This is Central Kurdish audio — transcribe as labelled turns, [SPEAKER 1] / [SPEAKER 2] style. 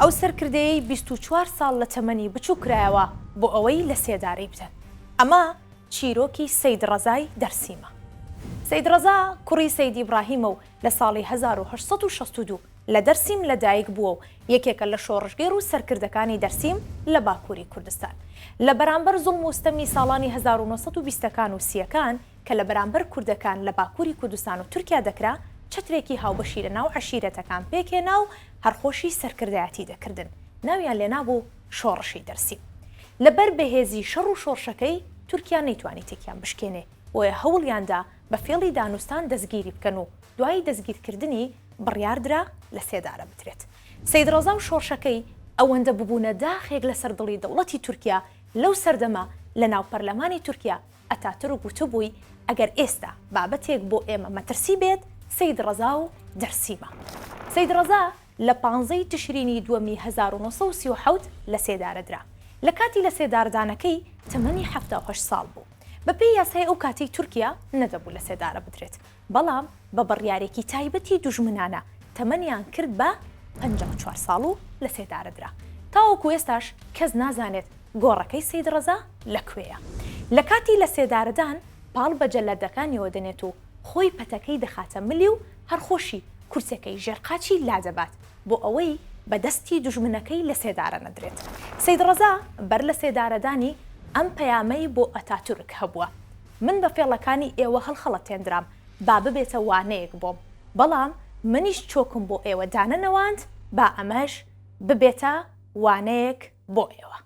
[SPEAKER 1] ئەو سەرکردەیەی 24 ساڵ لە تەمەنی بچوو کرایەوە بۆ ئەوەی لە سێداری بدەن. ئەمە چیرۆکی سەید ڕەزای دەرسیمە. سەید ڕەزا کوڕی سەید ئیبراهیمە و لە ساڵی 1862 لە دەرسیم لەدایک بووە و یەکێکە لە شۆڕژگەر و سەرکردەکانی دەرسیم لە باکووری کوردستان. لە بەرامبەر زوڵم و ستەمی ساڵانی 1920ەکان و 30ەکان کە لە بەرامبەر کوردەکان لە باکووری کوردستان و تورکیا دەکرا، چەترێکی هاوبەشی لە ناو عەشیرەتەکان پێکهێنا و هەرخۆشی سەرکردایەتی دەکردن. ناویان لێنابوو شۆڕشی دەرسیم. لەبەر بەهێزی شەڕ و شۆڕشەکەی تورکیا نەیتوانی تێکیان بشکێنێ، بۆیە هەوڵیاندا بە فێڵی دانوستان دەستگیری بکەن و دوای دەستگیرکردنی بڕیاردرا لە سێدارە بترێت. سەید ڕەزا و شۆڕشەکەی ئەوەندە ببوونە داخێک لە سەردڵی دەوڵەتی تورکیا لەو سەردەما لە ناو پەرلەمانی تورکیا ئەتاتورک گوتبووی ئەگەر ئێستا بابەتێک بۆ ئێمە مەترسی بێت سەید ڕەزا و دەرسیمە. سەید ڕەزا لە 15 تشرینی دووەمی 1937 لە سێدارە درا. لە کاتی لە سێداردانەکەی تەمەنی 78 ساڵ بوو. بەپێی یاسای ئەو کاتی تورکیا نەدەبوو لە سێدارە بدرێت، بەڵام بە بڕیارێکی تایبەتی دوژمنانە تەمەنیان کرد بە 54 ساڵ و لە سێدارە درا. تاوەکو ئێستاش کەس نازانێت گۆڕەکەی سەید ڕەزا لەکوێیە. لە کاتی لە سێدارەدان پاڵ بە جەلەدەکانیەوە دەنێت و خۆی پەتەکەی دەخاتە ملی و هەرخۆشی کورسەکەی ژێرقاچی لادەبات بۆ ئەوەی بەدەستی دوژمنەکەی لە سێدارە نەدرێت. سەید ڕەزا بەر لە سێدارەدانی ئەم پەیامەی بۆ ئەتاتورک هەبووە: من بە فێڵەکانی ئێوە هەڵخەڵەتێنرام با ببێتە وانەیەک بۆم، بەڵام منیش چۆکم بۆ ئێوە دانەنەواند با ئەمەش ببێتە وانەیەک بۆ ئێوە.